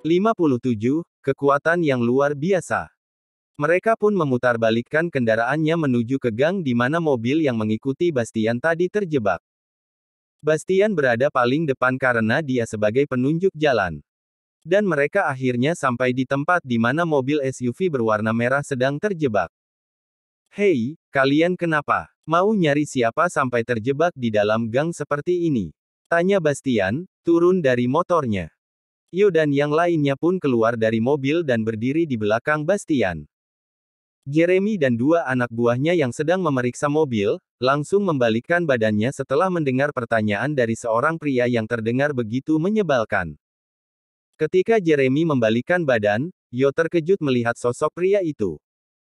57, kekuatan yang luar biasa. Mereka pun memutarbalikkan kendaraannya menuju ke gang di mana mobil yang mengikuti Bastian tadi terjebak. Bastian berada paling depan karena dia sebagai penunjuk jalan. Dan mereka akhirnya sampai di tempat di mana mobil SUV berwarna merah sedang terjebak. Hei, kalian kenapa? Mau nyari siapa sampai terjebak di dalam gang seperti ini? Tanya Bastian, turun dari motornya. Yo dan yang lainnya pun keluar dari mobil dan berdiri di belakang Bastian. Jeremy dan dua anak buahnya yang sedang memeriksa mobil, langsung membalikkan badannya setelah mendengar pertanyaan dari seorang pria yang terdengar begitu menyebalkan. Ketika Jeremy membalikkan badan, Yo terkejut melihat sosok pria itu.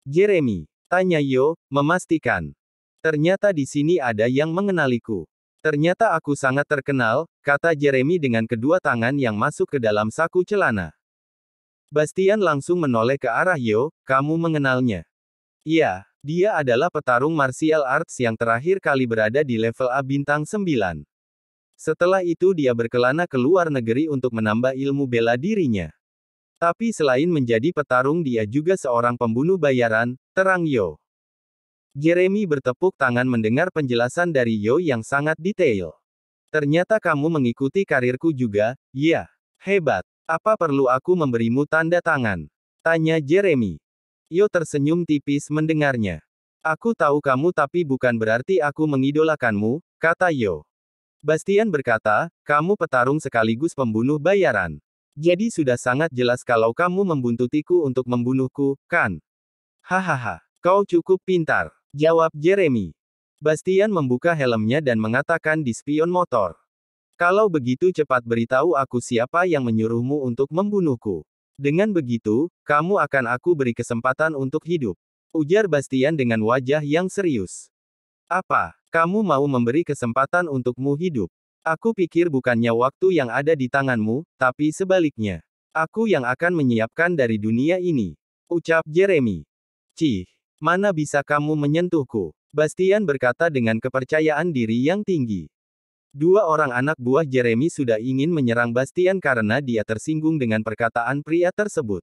Jeremy, tanya Yo, memastikan. Ternyata di sini ada yang mengenaliku. Ternyata aku sangat terkenal, kata Jeremy dengan kedua tangan yang masuk ke dalam saku celana. Bastian langsung menoleh ke arah Yo, kamu mengenalnya? Iya, dia adalah petarung martial arts yang terakhir kali berada di level A bintang 9. Setelah itu dia berkelana ke luar negeri untuk menambah ilmu bela dirinya. Tapi selain menjadi petarung dia juga seorang pembunuh bayaran, terang Yo. Jeremy bertepuk tangan mendengar penjelasan dari Yo yang sangat detail. Ternyata kamu mengikuti karirku juga, ya. Hebat. Apa perlu aku memberimu tanda tangan? Tanya Jeremy. Yo tersenyum tipis mendengarnya. Aku tahu kamu tapi bukan berarti aku mengidolakanmu, kata Yo. Bastian berkata, kamu petarung sekaligus pembunuh bayaran. Jadi sudah sangat jelas kalau kamu membuntutiku untuk membunuhku, kan? Hahaha, kau cukup pintar. Jawab Jeremy. Bastian membuka helmnya dan mengatakan di spion motor. Kalau begitu cepat beritahu aku siapa yang menyuruhmu untuk membunuhku. Dengan begitu, kamu akan aku beri kesempatan untuk hidup. Ujar Bastian dengan wajah yang serius. Apa? Kamu mau memberi kesempatan untukmu hidup? Aku pikir bukannya waktu yang ada di tanganmu, tapi sebaliknya. Aku yang akan menyiapkan dari dunia ini. Ucap Jeremy. Cih. Mana bisa kamu menyentuhku? Bastian berkata dengan kepercayaan diri yang tinggi. Dua orang anak buah Jeremy sudah ingin menyerang Bastian karena dia tersinggung dengan perkataan pria tersebut.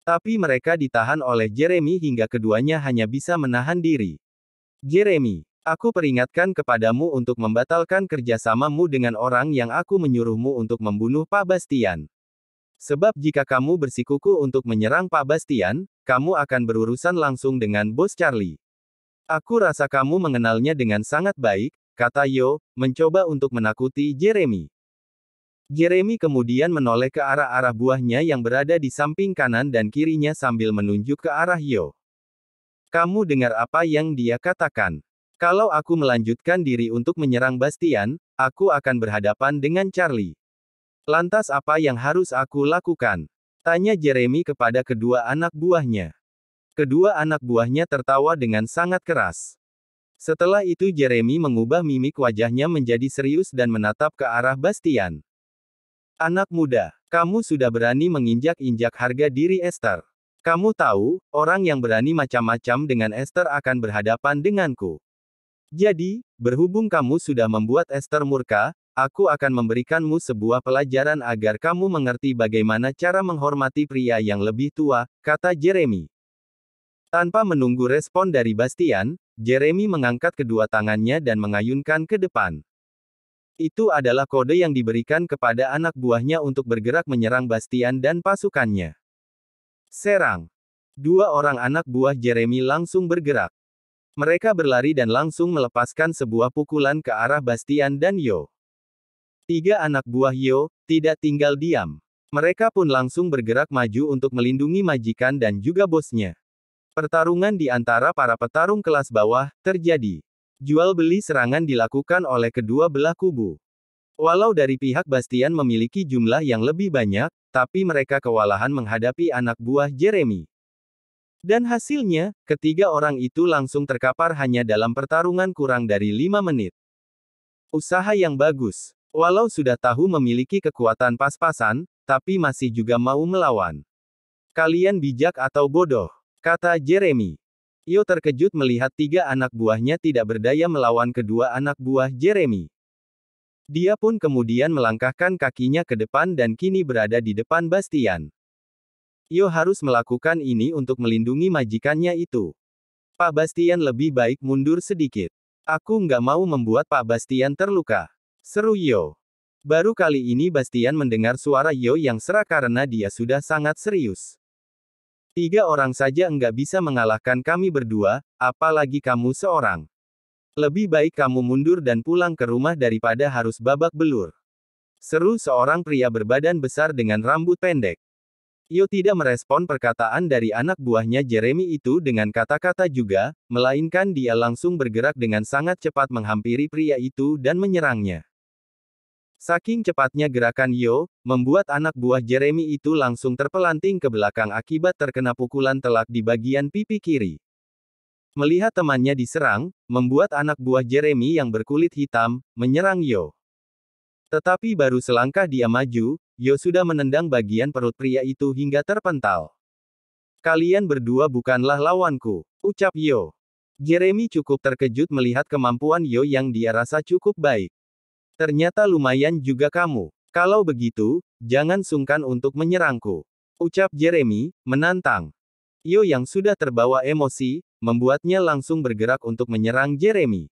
Tapi mereka ditahan oleh Jeremy hingga keduanya hanya bisa menahan diri. Jeremy, aku peringatkan kepadamu untuk membatalkan kerjasamamu dengan orang yang aku menyuruhmu untuk membunuh Pak Bastian. Sebab jika kamu bersikukuh untuk menyerang Pak Bastian, kamu akan berurusan langsung dengan Bos Charlie. Aku rasa kamu mengenalnya dengan sangat baik, kata Yo, mencoba untuk menakuti Jeremy. Jeremy kemudian menoleh ke arah-arah buahnya yang berada di samping kanan dan kirinya sambil menunjuk ke arah Yo. Kamu dengar apa yang dia katakan? Kalau aku melanjutkan diri untuk menyerang Bastian, aku akan berhadapan dengan Charlie. Lantas apa yang harus aku lakukan? Tanya Jeremy kepada kedua anak buahnya. Kedua anak buahnya tertawa dengan sangat keras. Setelah itu Jeremy mengubah mimik wajahnya menjadi serius dan menatap ke arah Bastian. Anak muda, kamu sudah berani menginjak-injak harga diri Esther. Kamu tahu, orang yang berani macam-macam dengan Esther akan berhadapan denganku. Jadi, berhubung kamu sudah membuat Esther murka, aku akan memberikanmu sebuah pelajaran agar kamu mengerti bagaimana cara menghormati pria yang lebih tua, kata Jeremy. Tanpa menunggu respon dari Bastian, Jeremy mengangkat kedua tangannya dan mengayunkan ke depan. Itu adalah kode yang diberikan kepada anak buahnya untuk bergerak menyerang Bastian dan pasukannya. Serang. Dua orang anak buah Jeremy langsung bergerak. Mereka berlari dan langsung melepaskan sebuah pukulan ke arah Bastian dan Yo. Tiga anak buah Yo tidak tinggal diam. Mereka pun langsung bergerak maju untuk melindungi majikan dan juga bosnya. Pertarungan di antara para petarung kelas bawah terjadi. Jual beli serangan dilakukan oleh kedua belah kubu. Walau dari pihak Bastian memiliki jumlah yang lebih banyak, tapi mereka kewalahan menghadapi anak buah Jeremy. Dan hasilnya, ketiga orang itu langsung terkapar hanya dalam pertarungan kurang dari 5 menit. Usaha yang bagus. Walau sudah tahu memiliki kekuatan pas-pasan, tapi masih juga mau melawan. Kalian bijak atau bodoh, kata Jeremy. Yo terkejut melihat tiga anak buahnya tidak berdaya melawan kedua anak buah Jeremy. Dia pun kemudian melangkahkan kakinya ke depan dan kini berada di depan Bastian. Yo harus melakukan ini untuk melindungi majikannya itu. Pak Bastian lebih baik mundur sedikit. Aku nggak mau membuat Pak Bastian terluka. Seru Yo. Baru kali ini Bastian mendengar suara Yo yang serak karena dia sudah sangat serius. 3 orang saja enggak bisa mengalahkan kami berdua, apalagi kamu seorang. Lebih baik kamu mundur dan pulang ke rumah daripada harus babak belur. Seru seorang pria berbadan besar dengan rambut pendek. Yo tidak merespon perkataan dari anak buahnya Jeremy itu dengan kata-kata juga, melainkan dia langsung bergerak dengan sangat cepat menghampiri pria itu dan menyerangnya. Saking cepatnya gerakan Yo, membuat anak buah Jeremy itu langsung terpelanting ke belakang akibat terkena pukulan telak di bagian pipi kiri. Melihat temannya diserang, membuat anak buah Jeremy yang berkulit hitam, menyerang Yo. Tetapi baru selangkah dia maju, Yo sudah menendang bagian perut pria itu hingga terpental. Kalian berdua bukanlah lawanku, ucap Yo. Jeremy cukup terkejut melihat kemampuan Yo yang dia rasa cukup baik. Ternyata lumayan juga kamu. Kalau begitu, jangan sungkan untuk menyerangku, ucap Jeremy, menantang. Yo yang sudah terbawa emosi, membuatnya langsung bergerak untuk menyerang Jeremy.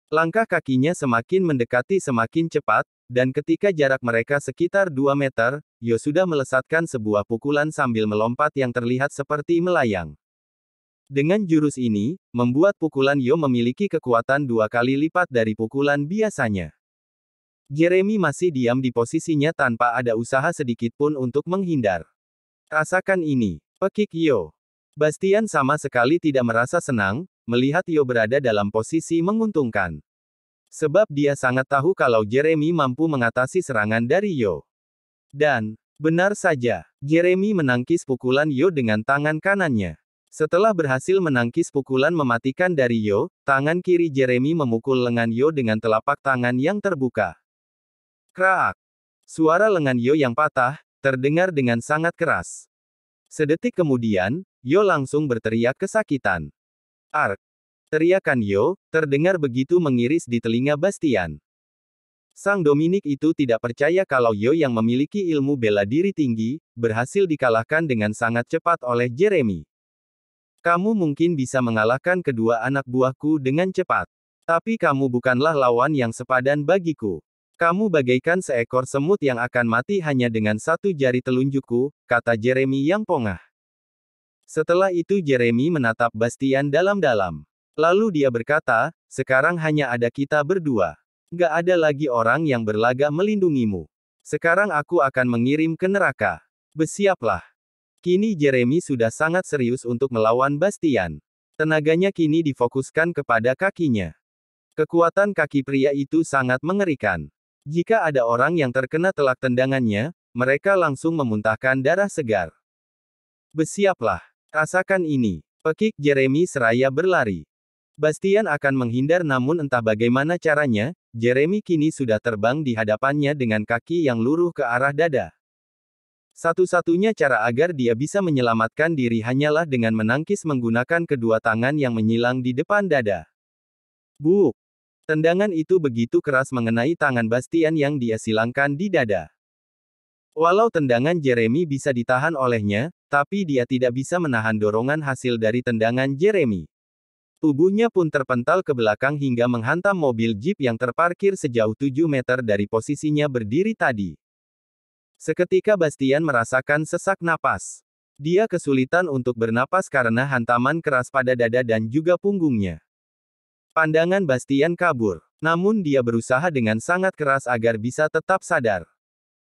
Langkah kakinya semakin mendekati semakin cepat, dan ketika jarak mereka sekitar 2 meter, Yo sudah melesatkan sebuah pukulan sambil melompat yang terlihat seperti melayang. Dengan jurus ini, membuat pukulan Yo memiliki kekuatan 2 kali lipat dari pukulan biasanya. Jeremy masih diam di posisinya tanpa ada usaha sedikit pun untuk menghindar. Rasakan ini, pekik Yo. Bastian sama sekali tidak merasa senang, melihat Yo berada dalam posisi menguntungkan. Sebab dia sangat tahu kalau Jeremy mampu mengatasi serangan dari Yo. Dan, benar saja, Jeremy menangkis pukulan Yo dengan tangan kanannya. Setelah berhasil menangkis pukulan mematikan dari Yo, tangan kiri Jeremy memukul lengan Yo dengan telapak tangan yang terbuka. Kraak! Suara lengan Yo yang patah, terdengar dengan sangat keras. Sedetik kemudian, Yo langsung berteriak kesakitan. Ark! Teriakan Yo, terdengar begitu mengiris di telinga Bastian. Sang Dominik itu tidak percaya kalau Yo yang memiliki ilmu bela diri tinggi, berhasil dikalahkan dengan sangat cepat oleh Jeremy. Kamu mungkin bisa mengalahkan kedua anak buahku dengan cepat. Tapi kamu bukanlah lawan yang sepadan bagiku. Kamu bagaikan seekor semut yang akan mati hanya dengan satu jari telunjukku, kata Jeremy yang pongah. Setelah itu Jeremy menatap Bastian dalam-dalam. Lalu dia berkata, sekarang hanya ada kita berdua. Gak ada lagi orang yang berlaga melindungimu. Sekarang aku akan mengirim ke neraka. Bersiaplah. Kini Jeremy sudah sangat serius untuk melawan Bastian. Tenaganya kini difokuskan kepada kakinya. Kekuatan kaki pria itu sangat mengerikan. Jika ada orang yang terkena telak tendangannya, mereka langsung memuntahkan darah segar. Bersiaplah. Rasakan ini. Pekik Jeremy seraya berlari. Bastian akan menghindar namun entah bagaimana caranya, Jeremy kini sudah terbang di hadapannya dengan kaki yang luruh ke arah dada. Satu-satunya cara agar dia bisa menyelamatkan diri hanyalah dengan menangkis menggunakan kedua tangan yang menyilang di depan dada. Buk! Tendangan itu begitu keras mengenai tangan Bastian yang dia silangkan di dada. Walau tendangan Jeremy bisa ditahan olehnya, tapi dia tidak bisa menahan dorongan hasil dari tendangan Jeremy. Tubuhnya pun terpental ke belakang hingga menghantam mobil jeep yang terparkir sejauh 7 meter dari posisinya berdiri tadi. Seketika Bastian merasakan sesak napas. Dia kesulitan untuk bernapas karena hantaman keras pada dada dan juga punggungnya. Pandangan Bastian kabur, namun dia berusaha dengan sangat keras agar bisa tetap sadar.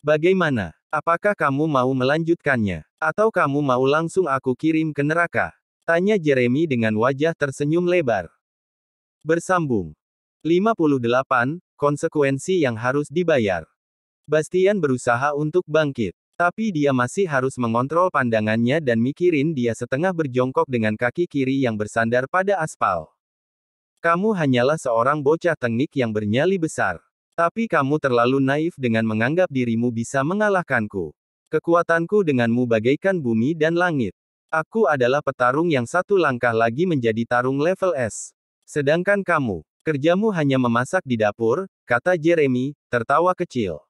Bagaimana? Apakah kamu mau melanjutkannya? Atau kamu mau langsung aku kirim ke neraka? Tanya Jeremy dengan wajah tersenyum lebar. Bersambung. 58. Konsekuensi yang harus dibayar. Bastian berusaha untuk bangkit. Tapi dia masih harus mengontrol pandangannya dan mikirin dia setengah berjongkok dengan kaki kiri yang bersandar pada aspal. Kamu hanyalah seorang bocah tengik yang bernyali besar. Tapi kamu terlalu naif dengan menganggap dirimu bisa mengalahkanku. Kekuatanku denganmu bagaikan bumi dan langit. Aku adalah petarung yang satu langkah lagi menjadi tarung level S. Sedangkan kamu, Kerjamu hanya memasak di dapur, kata Jeremy, tertawa kecil.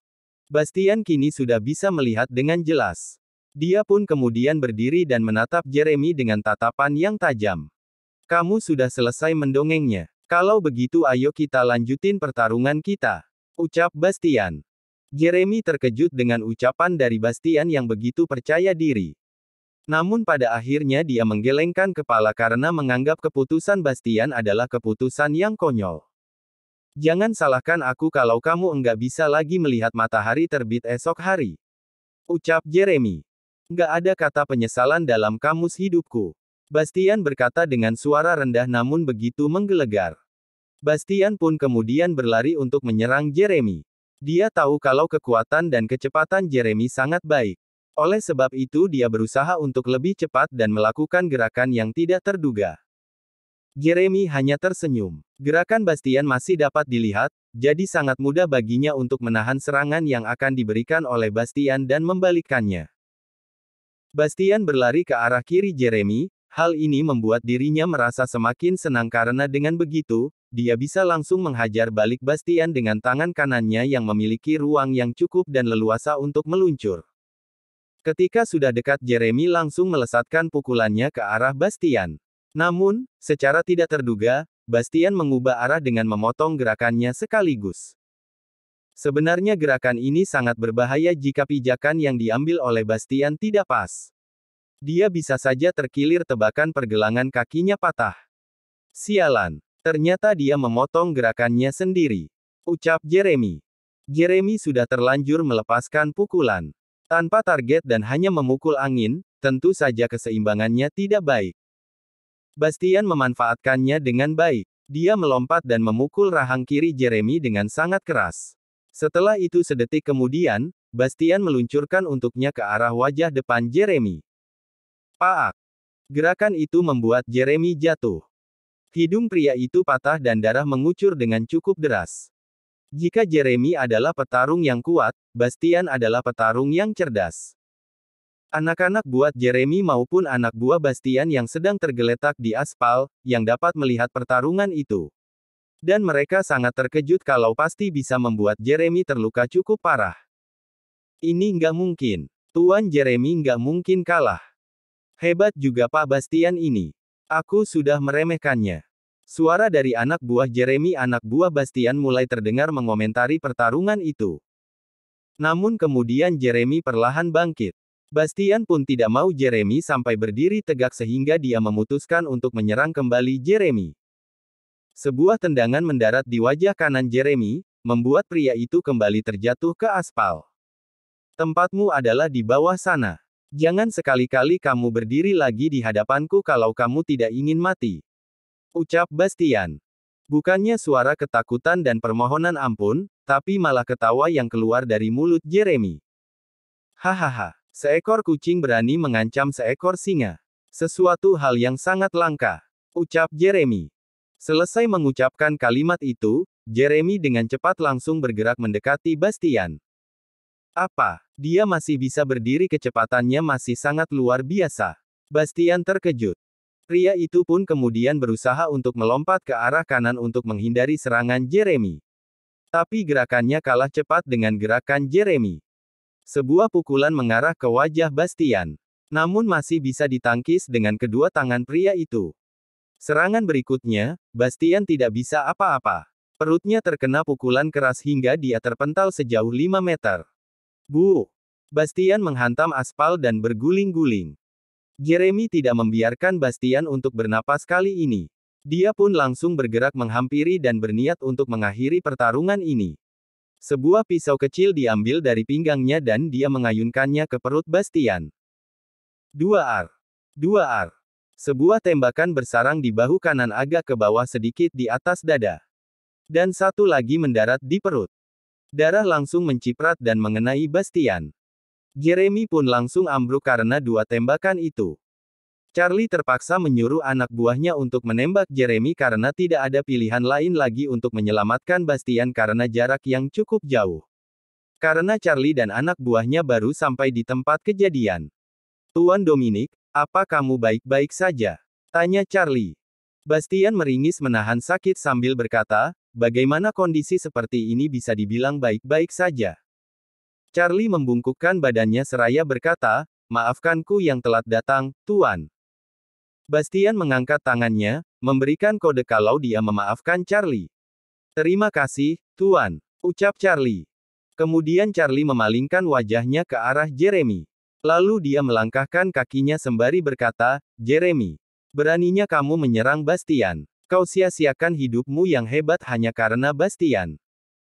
Bastian kini sudah bisa melihat dengan jelas. Dia pun kemudian berdiri dan menatap Jeremy dengan tatapan yang tajam. Kamu sudah selesai mendongengnya. Kalau begitu ayo kita lanjutin pertarungan kita, ucap Bastian. Jeremy terkejut dengan ucapan dari Bastian yang begitu percaya diri. Namun pada akhirnya dia menggelengkan kepala karena menganggap keputusan Bastian adalah keputusan yang konyol. Jangan salahkan aku kalau kamu enggak bisa lagi melihat matahari terbit esok hari, ucap Jeremy. Enggak ada kata penyesalan dalam kamus hidupku, Bastian berkata dengan suara rendah namun begitu menggelegar. Bastian pun kemudian berlari untuk menyerang Jeremy. Dia tahu kalau kekuatan dan kecepatan Jeremy sangat baik. Oleh sebab itu dia berusaha untuk lebih cepat dan melakukan gerakan yang tidak terduga. Jeremy hanya tersenyum. Gerakan Bastian masih dapat dilihat, jadi sangat mudah baginya untuk menahan serangan yang akan diberikan oleh Bastian dan membalikkannya. Bastian berlari ke arah kiri Jeremy, hal ini membuat dirinya merasa semakin senang karena dengan begitu, dia bisa langsung menghajar balik Bastian dengan tangan kanannya yang memiliki ruang yang cukup dan leluasa untuk meluncur. Ketika sudah dekat Jeremy langsung melesatkan pukulannya ke arah Bastian. Namun, secara tidak terduga, Bastian mengubah arah dengan memotong gerakannya sekaligus. Sebenarnya gerakan ini sangat berbahaya jika pijakan yang diambil oleh Bastian tidak pas. Dia bisa saja terkilir tebakan pergelangan kakinya patah. Sialan, ternyata dia memotong gerakannya sendiri, ucap Jeremy. Jeremy sudah terlanjur melepaskan pukulan. Tanpa target dan hanya memukul angin, tentu saja keseimbangannya tidak baik. Bastian memanfaatkannya dengan baik. Dia melompat dan memukul rahang kiri Jeremy dengan sangat keras. Setelah itu sedetik kemudian, Bastian meluncurkan untuknya ke arah wajah depan Jeremy. Paak! Gerakan itu membuat Jeremy jatuh. Hidung pria itu patah dan darah mengucur dengan cukup deras. Jika Jeremy adalah petarung yang kuat, Bastian adalah petarung yang cerdas. Anak-anak buah Jeremy maupun anak buah Bastian yang sedang tergeletak di aspal, yang dapat melihat pertarungan itu. Dan mereka sangat terkejut kalau pasti bisa membuat Jeremy terluka cukup parah. Ini nggak mungkin. Tuan Jeremy nggak mungkin kalah. Hebat juga Pak Bastian ini. Aku sudah meremehkannya. Suara dari anak buah Jeremy, anak buah Bastian mulai terdengar mengomentari pertarungan itu. Namun kemudian Jeremy perlahan bangkit. Bastian pun tidak mau Jeremy sampai berdiri tegak sehingga dia memutuskan untuk menyerang kembali Jeremy. Sebuah tendangan mendarat di wajah kanan Jeremy, membuat pria itu kembali terjatuh ke aspal. Tempatmu adalah di bawah sana. Jangan sekali-kali kamu berdiri lagi di hadapanku kalau kamu tidak ingin mati, ucap Bastian. Bukannya suara ketakutan dan permohonan ampun, tapi malah ketawa yang keluar dari mulut Jeremy. Hahaha, seekor kucing berani mengancam seekor singa. Sesuatu hal yang sangat langka, ucap Jeremy. Selesai mengucapkan kalimat itu, Jeremy dengan cepat langsung bergerak mendekati Bastian. Apa? Dia masih bisa berdiri, kecepatannya masih sangat luar biasa. Bastian terkejut. Pria itu pun kemudian berusaha untuk melompat ke arah kanan untuk menghindari serangan Jeremy. Tapi gerakannya kalah cepat dengan gerakan Jeremy. Sebuah pukulan mengarah ke wajah Bastian. Namun masih bisa ditangkis dengan kedua tangan pria itu. Serangan berikutnya, Bastian tidak bisa apa-apa. Perutnya terkena pukulan keras hingga dia terpental sejauh 5 meter. Bu! Bastian menghantam aspal dan berguling-guling. Jeremy tidak membiarkan Bastian untuk bernapas kali ini. Dia pun langsung bergerak menghampiri dan berniat untuk mengakhiri pertarungan ini. Sebuah pisau kecil diambil dari pinggangnya dan dia mengayunkannya ke perut Bastian. 2 ar. 2 ar. Sebuah tembakan bersarang di bahu kanan agak ke bawah sedikit di atas dada. Dan satu lagi mendarat di perut. Darah langsung menciprat dan mengenai Bastian. Jeremy pun langsung ambruk karena 2 tembakan itu. Charlie terpaksa menyuruh anak buahnya untuk menembak Jeremy karena tidak ada pilihan lain lagi untuk menyelamatkan Bastian karena jarak yang cukup jauh. Karena Charlie dan anak buahnya baru sampai di tempat kejadian. Tuan Dominic, apa kamu baik-baik saja? Tanya Charlie. Bastian meringis menahan sakit sambil berkata, bagaimana kondisi seperti ini bisa dibilang baik-baik saja? Charlie membungkukkan badannya seraya berkata, maafkanku yang telat datang, Tuan. Bastian mengangkat tangannya, memberikan kode kalau dia memaafkan Charlie. Terima kasih, Tuan, ucap Charlie. Kemudian Charlie memalingkan wajahnya ke arah Jeremy. Lalu dia melangkahkan kakinya sembari berkata, Jeremy, beraninya kamu menyerang Bastian. Kau sia-siakan hidupmu yang hebat hanya karena Bastian.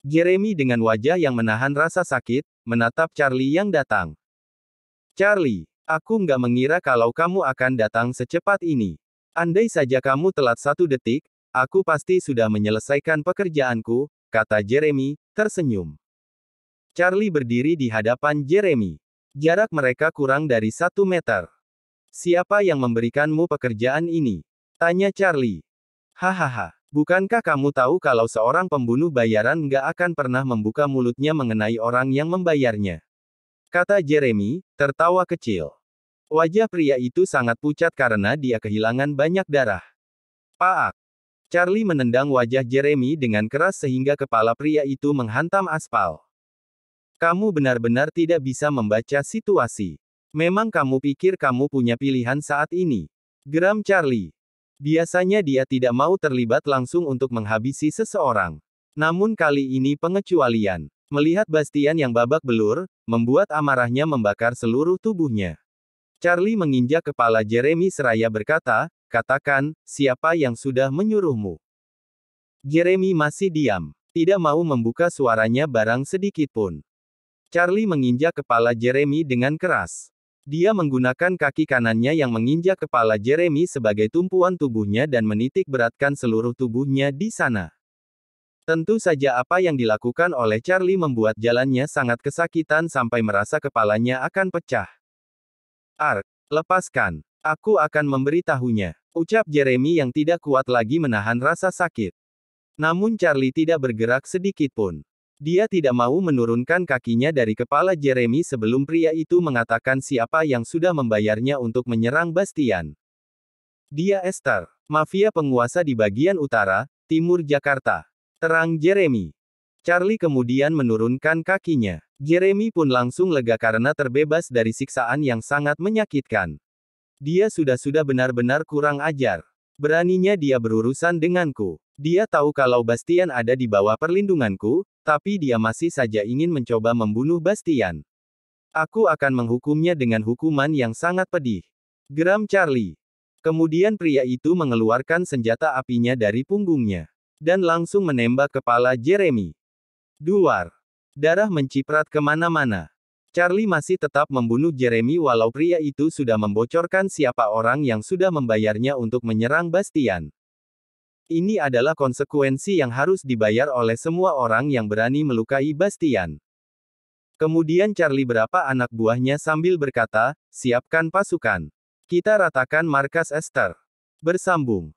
Jeremy dengan wajah yang menahan rasa sakit, menatap Charlie yang datang. Charlie, aku nggak mengira kalau kamu akan datang secepat ini. Andai saja kamu telat 1 detik, aku pasti sudah menyelesaikan pekerjaanku, kata Jeremy, tersenyum. Charlie berdiri di hadapan Jeremy. Jarak mereka kurang dari 1 meter. Siapa yang memberikanmu pekerjaan ini? Tanya Charlie. Hahaha. Bukankah kamu tahu kalau seorang pembunuh bayaran nggak akan pernah membuka mulutnya mengenai orang yang membayarnya? Kata Jeremy, tertawa kecil. Wajah pria itu sangat pucat karena dia kehilangan banyak darah. Paak. Charlie menendang wajah Jeremy dengan keras sehingga kepala pria itu menghantam aspal. Kamu benar-benar tidak bisa membaca situasi. Memang kamu pikir kamu punya pilihan saat ini? Geram Charlie. Biasanya dia tidak mau terlibat langsung untuk menghabisi seseorang. Namun kali ini pengecualian. Melihat Bastian yang babak belur, membuat amarahnya membakar seluruh tubuhnya. Charlie menginjak kepala Jeremy seraya berkata, katakan, siapa yang sudah menyuruhmu? Jeremy masih diam. Tidak mau membuka suaranya barang sedikit pun. Charlie menginjak kepala Jeremy dengan keras. Dia menggunakan kaki kanannya yang menginjak kepala Jeremy sebagai tumpuan tubuhnya dan menitik beratkan seluruh tubuhnya di sana. Tentu saja apa yang dilakukan oleh Charlie membuat jalannya sangat kesakitan sampai merasa kepalanya akan pecah. Ark, lepaskan. Aku akan memberitahunya, ucap Jeremy yang tidak kuat lagi menahan rasa sakit. Namun Charlie tidak bergerak sedikit pun. Dia tidak mau menurunkan kakinya dari kepala Jeremy sebelum pria itu mengatakan siapa yang sudah membayarnya untuk menyerang Bastian. Dia Esther, mafia penguasa di bagian utara, timur Jakarta. Terang Jeremy. Charlie kemudian menurunkan kakinya. Jeremy pun langsung lega karena terbebas dari siksaan yang sangat menyakitkan. Dia sudah benar-benar kurang ajar. Beraninya dia berurusan denganku. Dia tahu kalau Bastian ada di bawah perlindunganku, tapi dia masih saja ingin mencoba membunuh Bastian. Aku akan menghukumnya dengan hukuman yang sangat pedih. Geram Charlie. Kemudian pria itu mengeluarkan senjata apinya dari punggungnya. Dan langsung menembak kepala Jeremy. Duar. Darah menciprat kemana-mana. Charlie masih tetap membunuh Jeremy walau pria itu sudah membocorkan siapa orang yang sudah membayarnya untuk menyerang Bastian. Ini adalah konsekuensi yang harus dibayar oleh semua orang yang berani melukai Bastian. Kemudian Charlie berapa anak buahnya sambil berkata, siapkan pasukan. Kita ratakan markas Esther. Bersambung.